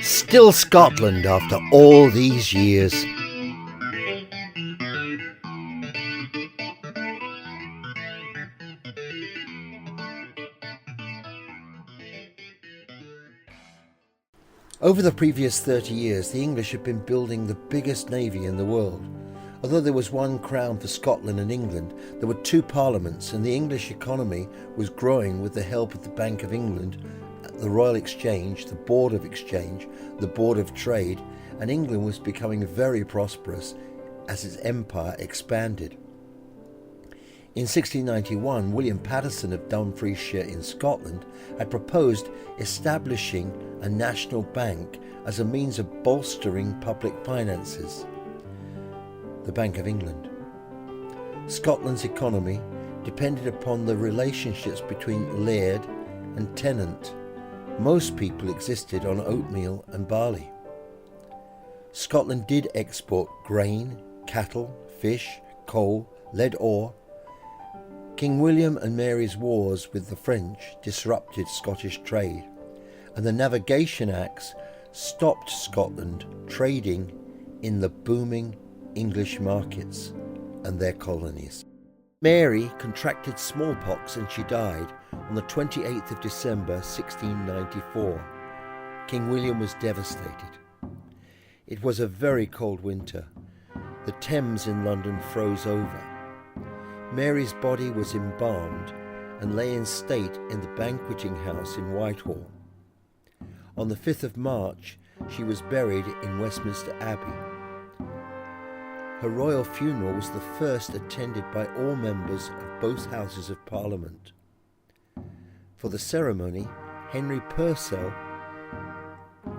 Still Scotland after all these years. Over the previous 30 years, the English have been building the biggest navy in the world. Although there was one crown for Scotland and England, there were two parliaments, and the English economy was growing with the help of the Bank of England, the Royal Exchange, the Board of Exchange, the Board of Trade, and England was becoming very prosperous as its empire expanded. In 1691, William Paterson of Dumfriesshire in Scotland had proposed establishing a national bank as a means of bolstering public finances, the Bank of England. Scotland's economy depended upon the relationships between laird and tenant. Most people existed on oatmeal and barley. Scotland did export grain, cattle, fish, coal, lead ore. King William and Mary's wars with the French disrupted Scottish trade, and the Navigation Acts stopped Scotland trading in the booming English markets and their colonies. Mary contracted smallpox and she died on the 28th of December 1694. King William was devastated. It was a very cold winter. The Thames in London froze over. Mary's body was embalmed and lay in state in the banqueting house in Whitehall. On the 5th of March, she was buried in Westminster Abbey. Her royal funeral was the first attended by all members of both Houses of Parliament. For the ceremony, Henry Purcell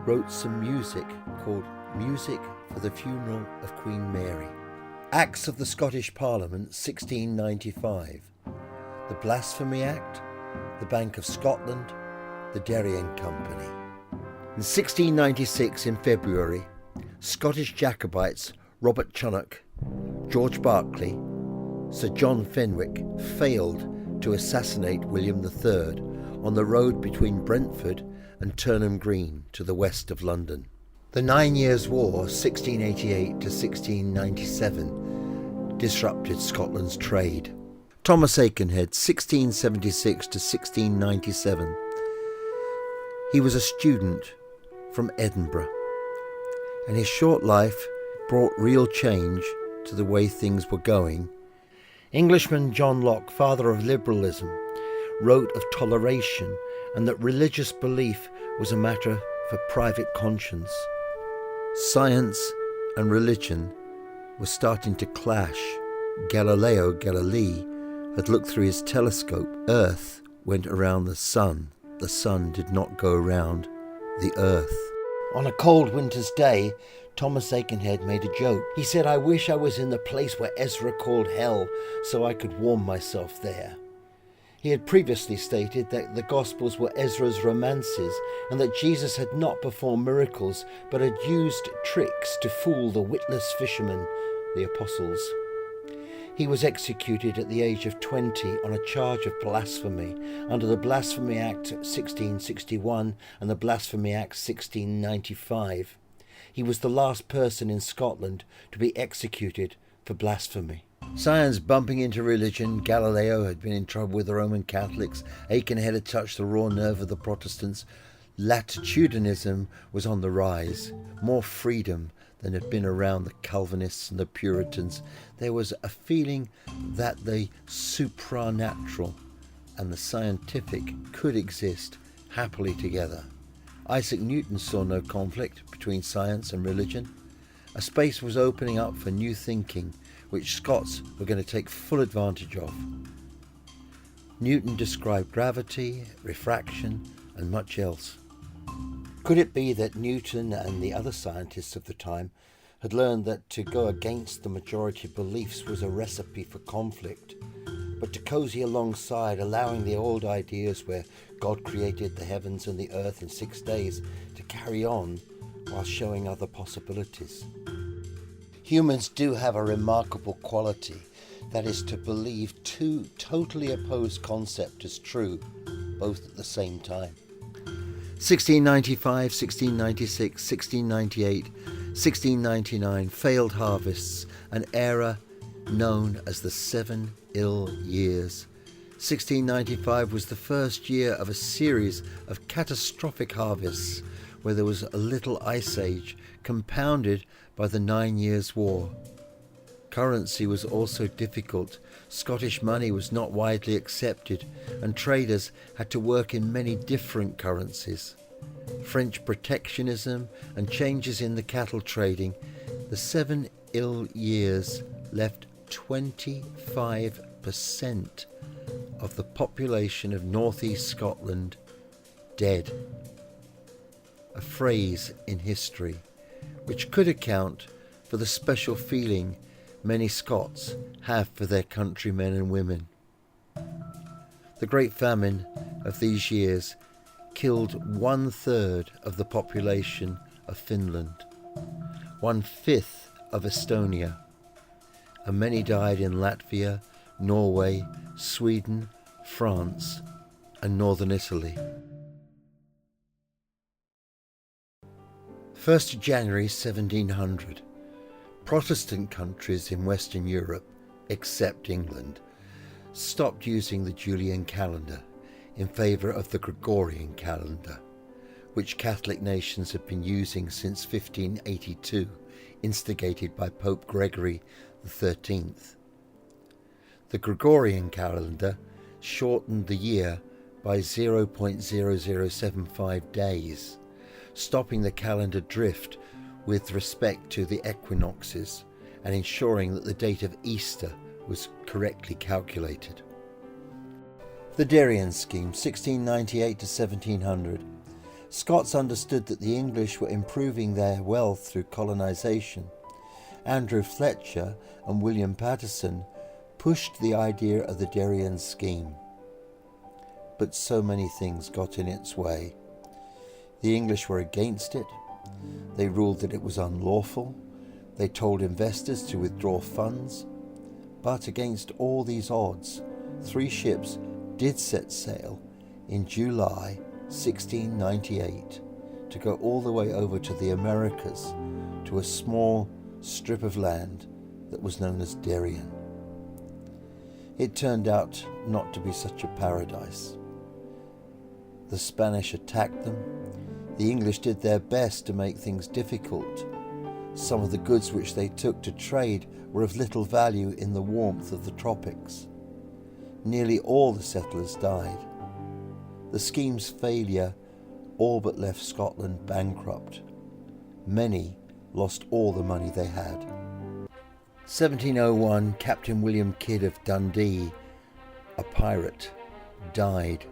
wrote some music called Music for the Funeral of Queen Mary. Acts of the Scottish Parliament, 1695. The Blasphemy Act, the Bank of Scotland, the Darien Company. In 1696, in February, Scottish Jacobites Robert Chunnock, George Berkeley, Sir John Fenwick failed to assassinate William III on the road between Brentford and Turnham Green to the west of London. The 9 Years' War, 1688 to 1697, disrupted Scotland's trade. Thomas Aikenhead, 1676 to 1697. He was a student from Edinburgh, and his short life brought real change to the way things were going. Englishman John Locke, father of liberalism, wrote of toleration and that religious belief was a matter for private conscience. Science and religion were starting to clash. Galileo Galilei had looked through his telescope. Earth went around the sun. The sun did not go around the earth. On a cold winter's day, Thomas Aikenhead made a joke. He said, "I wish I was in the place where Ezra called hell so I could warm myself there." He had previously stated that the Gospels were Ezra's romances and that Jesus had not performed miracles but had used tricks to fool the witless fishermen, the apostles. He was executed at the age of 20 on a charge of blasphemy under the Blasphemy Act 1661 and the Blasphemy Act 1695. He was the last person in Scotland to be executed for blasphemy. Science bumping into religion. Galileo had been in trouble with the Roman Catholics. Aikenhead had touched the raw nerve of the Protestants. Latitudinarianism was on the rise. More freedom than had been around the Calvinists and the Puritans. There was a feeling that the supranatural and the scientific could exist happily together. Isaac Newton saw no conflict between science and religion. A space was opening up for new thinking, which Scots were going to take full advantage of. Newton described gravity, refraction, and much else. Could it be that Newton and the other scientists of the time had learned that to go against the majority beliefs was a recipe for conflict, but to cozy alongside, allowing the old ideas where God created the heavens and the earth in 6 days to carry on while showing other possibilities? Humans do have a remarkable quality, that is to believe two totally opposed concepts as true, both at the same time. 1695, 1696, 1698, 1699, failed harvests, an era known as the 7 ill years. 1695 was the first year of a series of catastrophic harvests where there was a little ice age compounded by the 9 Years' War. Currency was also difficult. Scottish money was not widely accepted, and traders had to work in many different currencies. French protectionism and changes in the cattle trading, the 7 ill years left 25% of the population of northeast Scotland dead. A phrase in history which could account for the special feeling many Scots have for their countrymen and women. The Great Famine of these years killed 1/3 of the population of Finland, 1/5 of Estonia, and many died in Latvia, Norway, Sweden, France, and northern Italy. 1st January 1700. Protestant countries in Western Europe, except England, stopped using the Julian calendar in favour of the Gregorian calendar, which Catholic nations had been using since 1582, instigated by Pope Gregory XIII. The Gregorian calendar shortened the year by 0.0075 days, stopping the calendar drift with respect to the equinoxes and ensuring that the date of Easter was correctly calculated. The Darien Scheme, 1698 to 1700. Scots understood that the English were improving their wealth through colonisation. Andrew Fletcher and William Paterson pushed the idea of the Darien Scheme. But so many things got in its way. The English were against it. They ruled that it was unlawful. They told investors to withdraw funds. But against all these odds, 3 ships did set sail in July 1698 to go all the way over to the Americas, to a small strip of land that was known as Darien. It turned out not to be such a paradise. The Spanish attacked them. The English did their best to make things difficult. Some of the goods which they took to trade were of little value in the warmth of the tropics. Nearly all the settlers died. The scheme's failure all but left Scotland bankrupt. Many lost all the money they had. 1701, Captain William Kidd of Dundee, a pirate, died.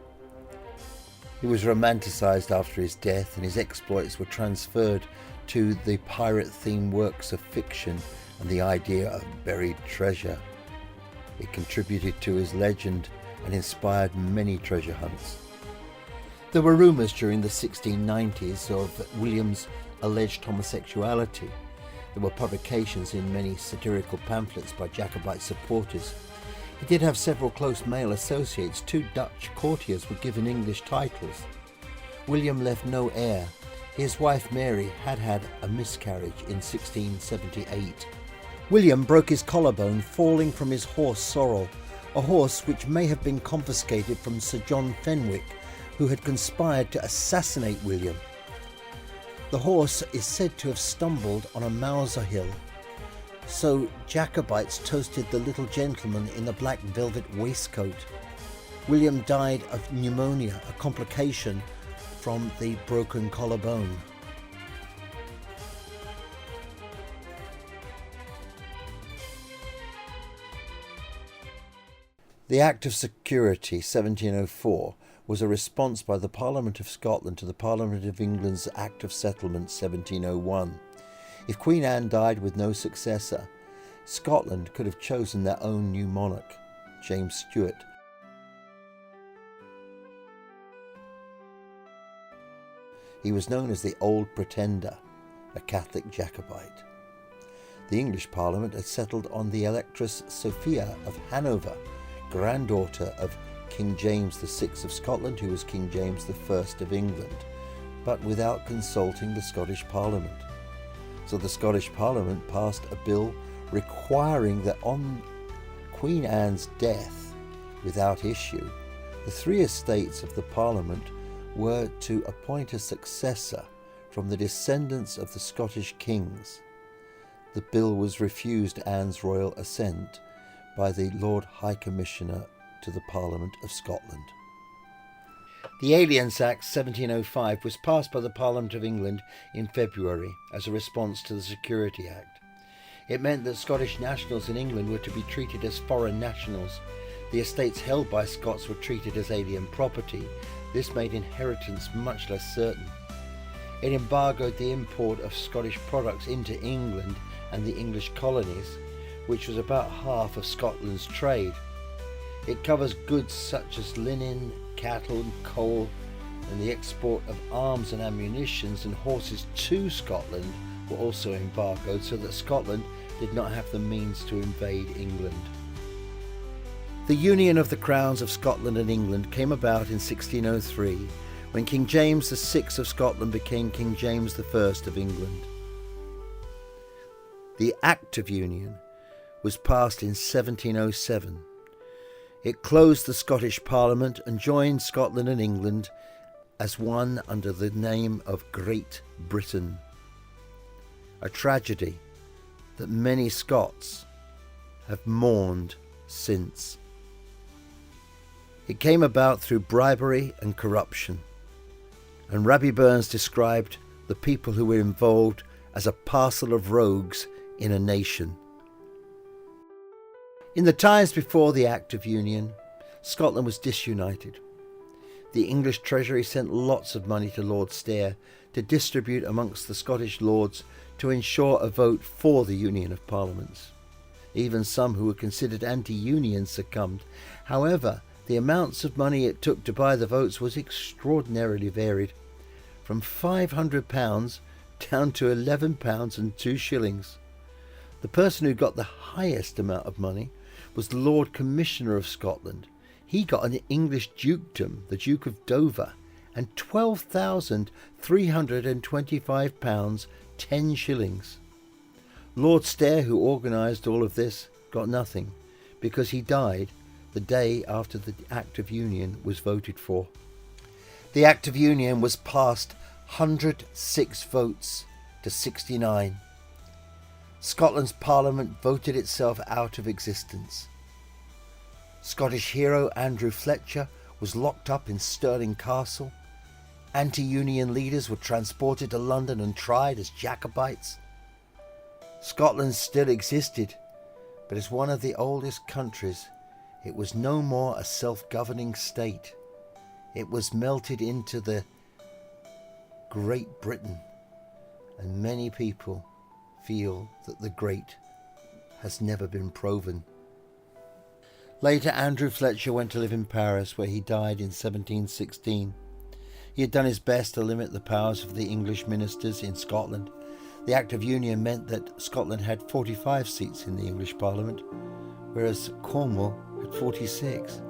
He was romanticised after his death, and his exploits were transferred to the pirate-themed works of fiction and the idea of buried treasure. It contributed to his legend and inspired many treasure hunts. There were rumours during the 1690s of William's alleged homosexuality. There were publications in many satirical pamphlets by Jacobite supporters. He did have several close male associates. 2 Dutch courtiers were given English titles. William left no heir. His wife Mary had had a miscarriage in 1678. William broke his collarbone falling from his horse Sorrel, a horse which may have been confiscated from Sir John Fenwick, who had conspired to assassinate William. The horse is said to have stumbled on a Mauser hill. So Jacobites toasted the little gentleman in the black velvet waistcoat. William died of pneumonia, a complication from the broken collarbone. The Act of Security, 1704, was a response by the Parliament of Scotland to the Parliament of England's Act of Settlement, 1701. If Queen Anne died with no successor, Scotland could have chosen their own new monarch, James Stuart. He was known as the Old Pretender, a Catholic Jacobite. The English Parliament had settled on the Electress Sophia of Hanover, granddaughter of King James VI of Scotland, who was King James I of England, but without consulting the Scottish Parliament. So the Scottish Parliament passed a bill requiring that on Queen Anne's death, without issue, the three estates of the Parliament were to appoint a successor from the descendants of the Scottish kings. The bill was refused Anne's royal assent by the Lord High Commissioner to the Parliament of Scotland. The Aliens Act 1705 was passed by the Parliament of England in February as a response to the Security Act. It meant that Scottish nationals in England were to be treated as foreign nationals. The estates held by Scots were treated as alien property. This made inheritance much less certain. It embargoed the import of Scottish products into England and the English colonies, which was about half of Scotland's trade. It covers goods such as linen, cattle, coal, and the export of arms and ammunitions and horses to Scotland were also embargoed, so that Scotland did not have the means to invade England. The union of the crowns of Scotland and England came about in 1603, when King James VI of Scotland became King James I of England. The Act of Union was passed in 1707. It closed the Scottish Parliament and joined Scotland and England as one under the name of Great Britain. A tragedy that many Scots have mourned since. It came about through bribery and corruption, and Rabbie Burns described the people who were involved as a parcel of rogues in a nation. In the times before the Act of Union, Scotland was disunited. The English Treasury sent lots of money to Lord Stair to distribute amongst the Scottish lords to ensure a vote for the Union of Parliaments. Even some who were considered anti-union succumbed. However, the amounts of money it took to buy the votes was extraordinarily varied, from £500 down to £11 and 2 shillings. The person who got the highest amount of money was the Lord Commissioner of Scotland. He got an English dukedom, the Duke of Dover, and £12,325, 10 shillings. Lord Stair, who organised all of this, got nothing, because he died the day after the Act of Union was voted for. The Act of Union was passed 106 votes to 69. Scotland's Parliament voted itself out of existence. Scottish hero Andrew Fletcher was locked up in Stirling Castle. Anti-union leaders were transported to London and tried as Jacobites. Scotland still existed, but as one of the oldest countries, it was no more a self-governing state. It was melted into the Great Britain, and many people feel that the great has never been proven. Later, Andrew Fletcher went to live in Paris, where he died in 1716. He had done his best to limit the powers of the English ministers in Scotland. The Act of Union meant that Scotland had 45 seats in the English Parliament, whereas Cornwall had 46.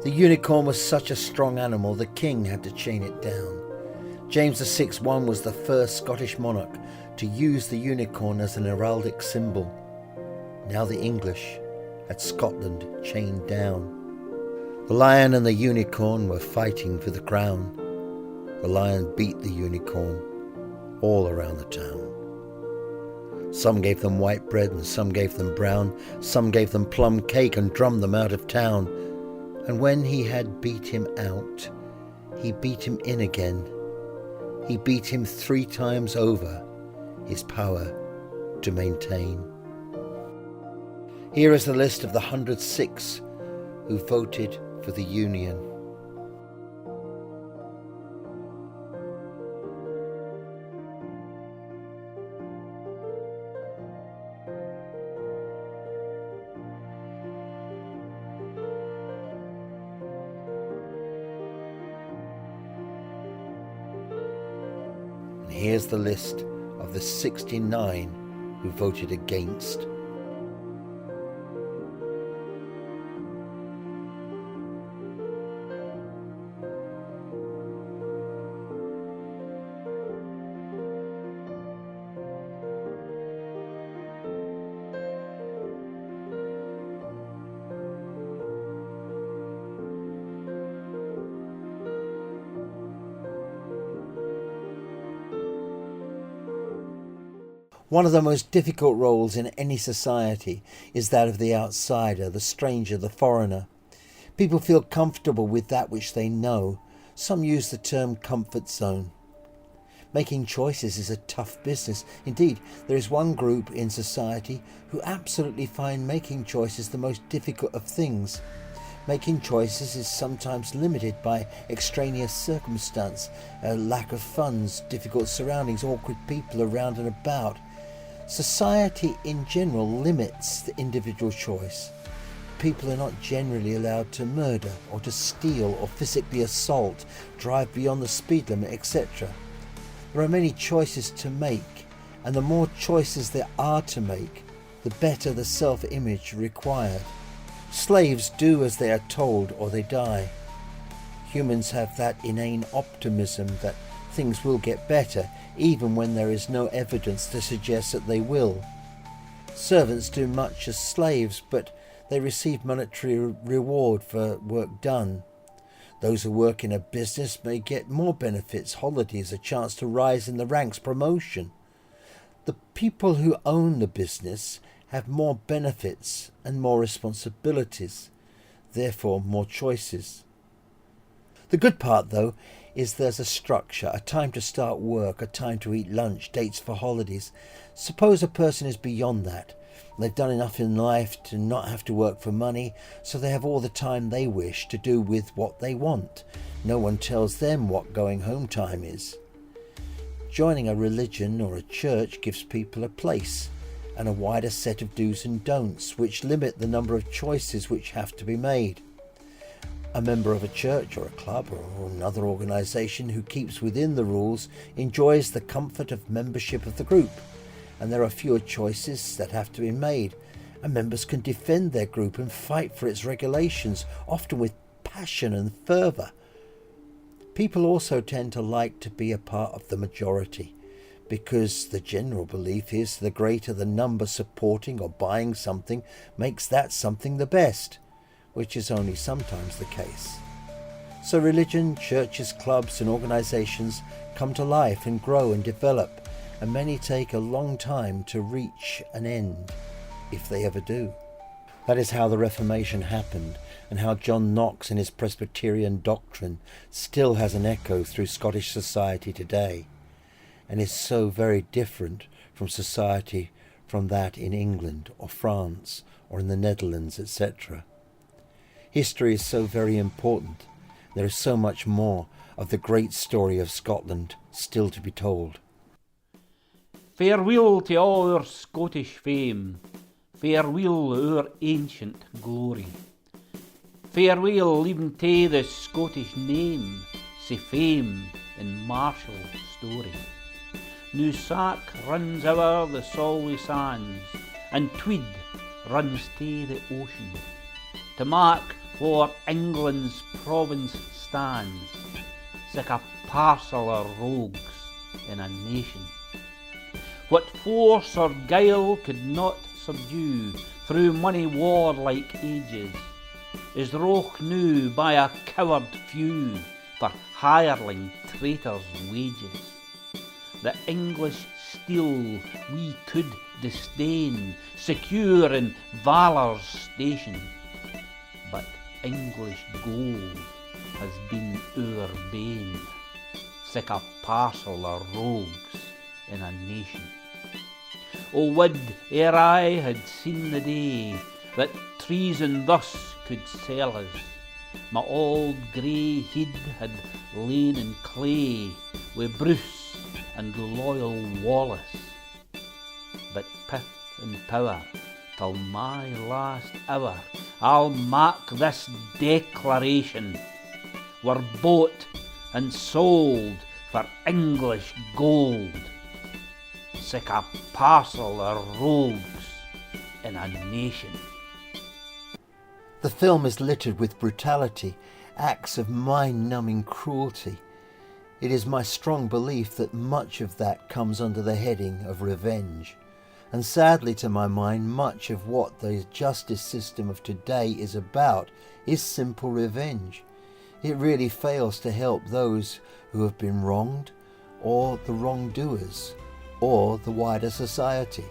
The unicorn was such a strong animal, the king had to chain it down. James VI was the first Scottish monarch to use the unicorn as an heraldic symbol. Now the English had Scotland chained down. The lion and the unicorn were fighting for the crown. The lion beat the unicorn all around the town. Some gave them white bread and some gave them brown. Some gave them plum cake and drummed them out of town. And when he had beat him out, he beat him in again. He beat him 3 times over, his power to maintain. Here is the list of the 106 who voted for the Union. And here's the list of the 69 who voted against. One of the most difficult roles in any society is that of the outsider, the stranger, the foreigner. People feel comfortable with that which they know. Some use the term comfort zone. Making choices is a tough business. Indeed, there is one group in society who absolutely find making choices the most difficult of things. Making choices is sometimes limited by extraneous circumstance, a lack of funds, difficult surroundings, awkward people around and about. Society in general limits the individual choice. People are not generally allowed to murder or to steal or physically assault, drive beyond the speed limit, etc. There are many choices to make, and the more choices there are to make, the better the self-image required. Slaves do as they are told or they die. Humans have that inane optimism that things will get better, even when there is no evidence to suggest that they will. Servants do much as slaves, but they receive monetary reward for work done. Those who work in a business may get more benefits, holidays, a chance to rise in the ranks, promotion. The people who own the business have more benefits and more responsibilities, therefore more choices. The good part, though, is there's a structure, a time to start work, a time to eat lunch, dates for holidays. Suppose a person is beyond that. They've done enough in life to not have to work for money, so they have all the time they wish to do with what they want. No one tells them what going home time is. Joining a religion or a church gives people a place and a wider set of do's and don'ts, which limit the number of choices which have to be made. A member of a church or a club or another organisation who keeps within the rules enjoys the comfort of membership of the group, and there are fewer choices that have to be made, and members can defend their group and fight for its regulations, often with passion and fervour. People also tend to like to be a part of the majority, because the general belief is the greater the number supporting or buying something makes that something the best, which is only sometimes the case. So religion, churches, clubs and organisations come to life and grow and develop, and many take a long time to reach an end, if they ever do. That is how the Reformation happened, and how John Knox and his Presbyterian doctrine still has an echo through Scottish society today, and is so very different from society from that in England or France or in the Netherlands, etc. History is so very important. There is so much more of the great story of Scotland still to be told. Farewell to all our Scottish fame, farewell our ancient glory. Farewell even to the Scottish name, sae fame in martial story. New Sark runs o'er the Solway sands, and Tweed runs to the ocean, to mark where England's province stands, sic a parcel of rogues in a nation. What force or guile could not subdue through money warlike ages, is wroth new by a coward few for hireling traitors' wages. The English steel we could disdain, secure in valour's station, but English gold has been our bane, sic a parcel of rogues in a nation. O would ere I had seen the day that treason thus could sell us, my auld grey head had lain in clay wi' Bruce and loyal Wallace. But pith and power, till my last hour, I'll mark this declaration: we're bought and sold for English gold, sic a parcel of rogues in a nation. The film is littered with brutality, acts of mind-numbing cruelty. It is my strong belief that much of that comes under the heading of revenge. And sadly, to my mind, much of what the justice system of today is about is simple revenge. It really fails to help those who have been wronged or the wrongdoers. or the wider society.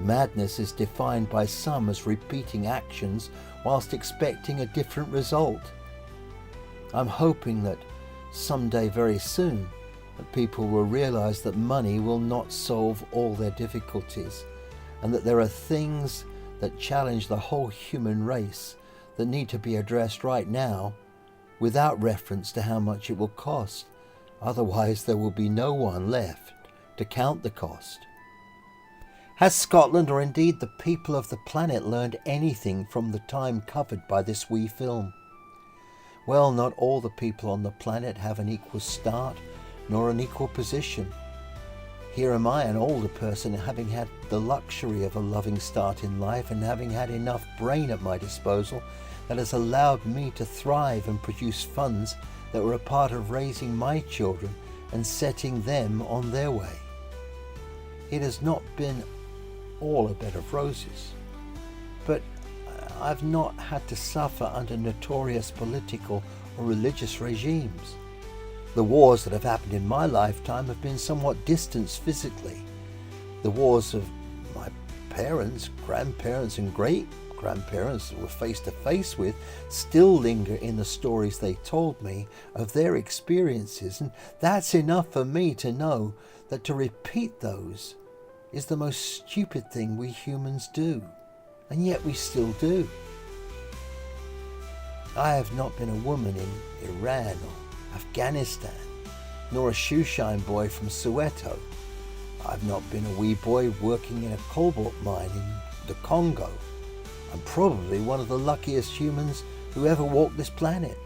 Madness is defined by some as repeating actions whilst expecting a different result. I'm hoping that someday very soon that people will realise that money will not solve all their difficulties, and that there are things that challenge the whole human race that need to be addressed right now without reference to how much it will cost. Otherwise there will be no one left to count the cost. Has Scotland, or indeed the people of the planet, learned anything from the time covered by this wee film? Well, not all the people on the planet have an equal start, nor an equal position. Here am I, an older person, having had the luxury of a loving start in life and having had enough brain at my disposal that has allowed me to thrive and produce funds that were a part of raising my children and setting them on their way. It has not been all a bed of roses, but I've not had to suffer under notorious political or religious regimes. The wars that have happened in my lifetime have been somewhat distant physically. The wars of my parents, grandparents and great-grandparents that were face to face with still linger in the stories they told me of their experiences, and that's enough for me to know that to repeat those is the most stupid thing we humans do, and yet we still do. I have not been a woman in Iran or Afghanistan, nor a shoeshine boy from Soweto. I've not been a wee boy working in a cobalt mine in the Congo. I'm probably one of the luckiest humans who ever walked this planet.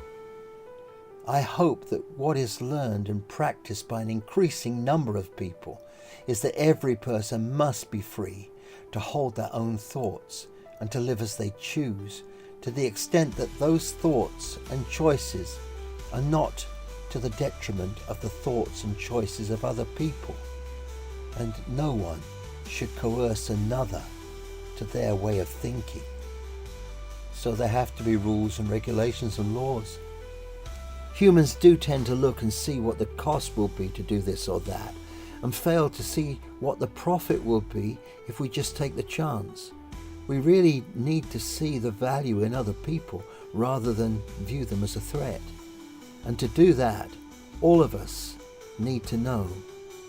I hope that what is learned and practiced by an increasing number of people is that every person must be free to hold their own thoughts and to live as they choose, to the extent that those thoughts and choices are not to the detriment of the thoughts and choices of other people, and no one should coerce another to their way of thinking. So there have to be rules and regulations and laws. Humans do tend to look and see what the cost will be to do this or that, and fail to see what the profit will be if we just take the chance. We really need to see the value in other people rather than view them as a threat. And to do that, all of us need to know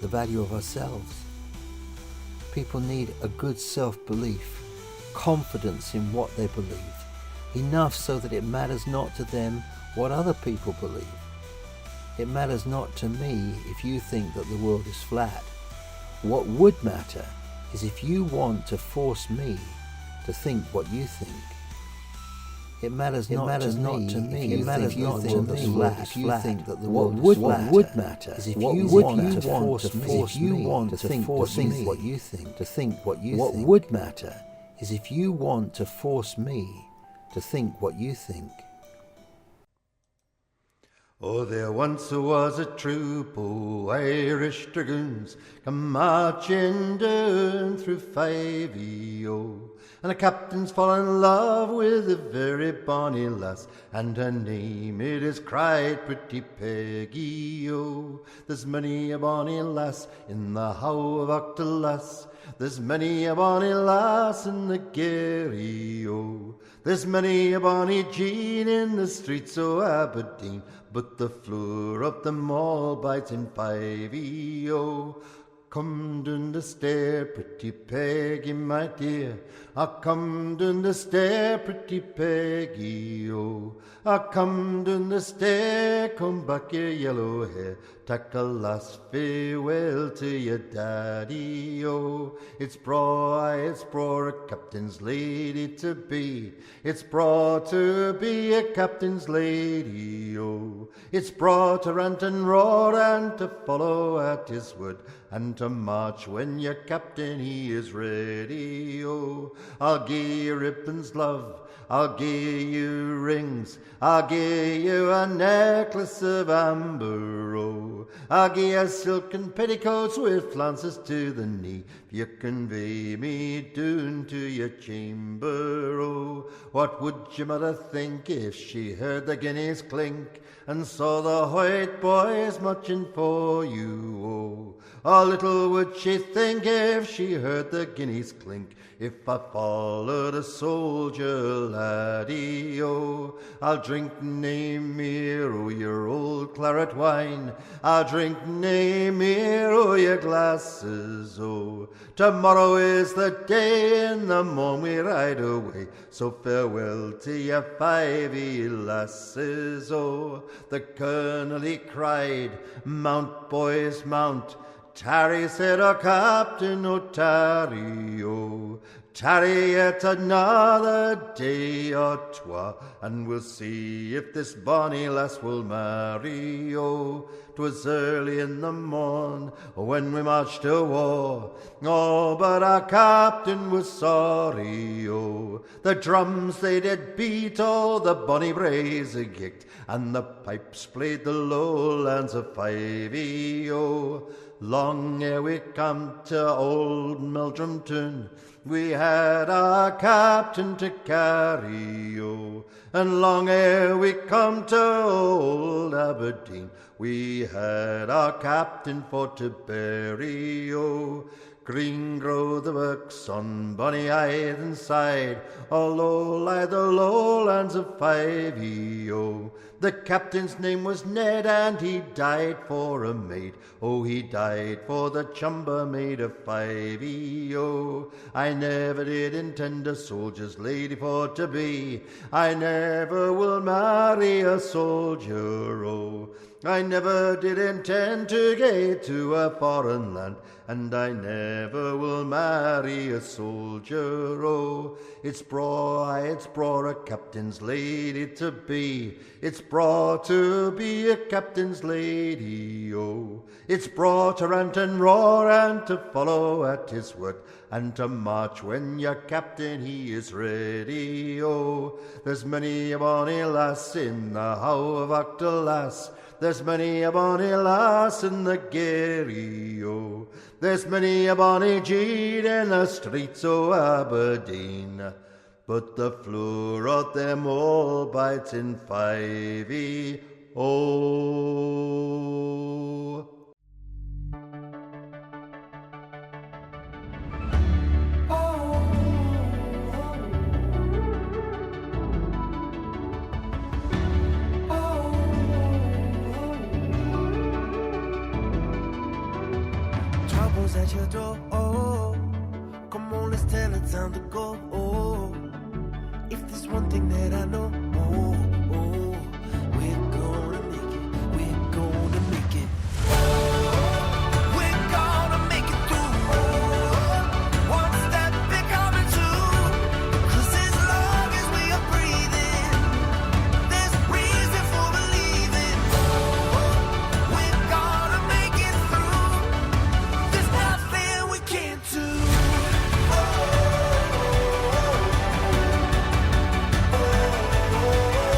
the value of ourselves. People need a good self-belief, confidence in what they believe, enough so that it matters not to them what other people believe. It matters not to me if you think that the world is flat. What would matter is if you want to force me to think what you think. It matters not to me if you think the world is flat. What would matter is if you want to force me what you think. What would matter is if you want to force me to think what you think. Oh, there once was a troop o' Irish dragoons come marching down through 5EO, and the captain's fallen in love with a very bonny lass, and her name it is cried Pretty Peggy, oh. There's many a bonny lass in the How of Octolas, there's many a bonny lass in the Garry, oh. There's many a bonny Jean in the streets o' Aberdeen, but the floor of them all bites in 5EO. Come down the stair, pretty Peggy, my dear. Come down the stair, pretty Peggy, oh. Come down the stair, come back your yellow hair. Tak a last farewell to your daddy, oh. It's braw a captain's lady to be. It's braw to be a captain's lady, oh. It's braw to rant and roar and to follow at his word, and to march when your captain he is ready, oh. I'll gie you ribbons, love, I'll give you rings, I'll give you a necklace of amber, oh. I'll give you silken petticoats with flounces to the knee, if you convey me down to your chamber, oh. What would your mother think if she heard the guineas clink, and saw the white boys marching for you, oh? How little would she think if she heard the guineas clink, if I followed a soldier laddie, oh. I'll drink nae meer o' your old claret wine, I'll drink nae meer o' your glasses, oh. Tomorrow is the day, in the morn we ride away, so farewell to your 5 lasses, oh. The colonel he cried, mount boys mount, tarry, said our captain, oh tarry, oh. Tarry yet another day or twa, and we'll see if this bonny lass will marry, oh. 'Twas early in the morn when we marched to war, oh, but our captain was sorry, oh. The drums they did beat, oh, the bonny braes they kicked, and the pipes played the lowlands of 5 oh. Long ere we come to old Meldrum Town, we had our captain to carry, oh. And long ere we come to old Aberdeen, we had our captain for to bury, oh. Green grow the works on bonny either side, all low lie the lowlands of 5 oh. The captain's name was Ned, and he died for a maid, oh, he died for the chambermaid of 5 oh. I never did intend a soldier's lady for to be, I never will marry a soldier, oh. I never did intend to go to a foreign land, and I never will marry a soldier, oh. It's braw a captain's lady to be, it's braw to be a captain's lady, oh. It's braw to rant and roar, and to follow at his word, and to march when your captain he is ready, oh. There's many a bonny lass in the how of Achterlass, there's many a bonny lass in the Garry, oh. There's many a bonny Jean in the streets o' Aberdeen, but the floor of them all bites in 5 oh. At your door, oh, come on, let's tell it time to go, oh. If there's one thing that I know, oh, oh, we're gonna make it, we're gonna make it, we're gonna make it through, one step becoming two, 'cause as long as we are breathing, there's reason for believing, we're gonna make it through. There's nothing we can't do. Oh, oh, oh, oh.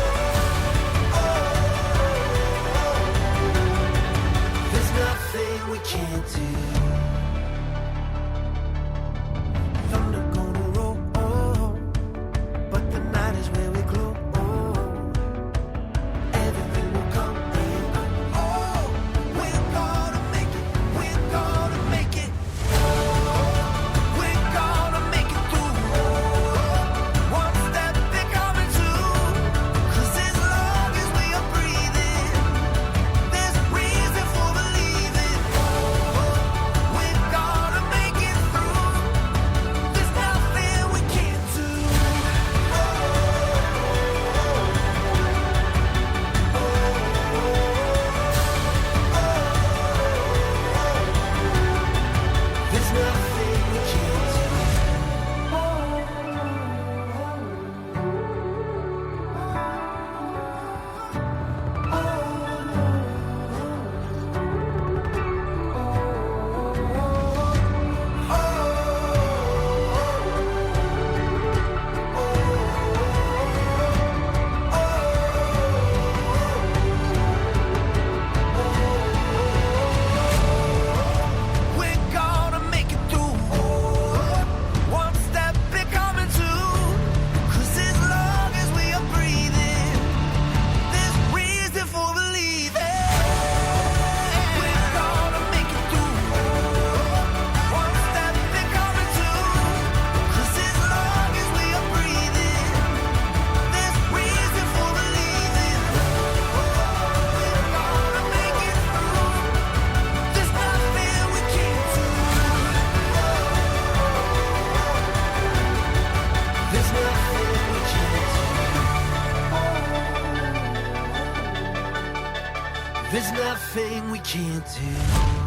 There's nothing we can't do.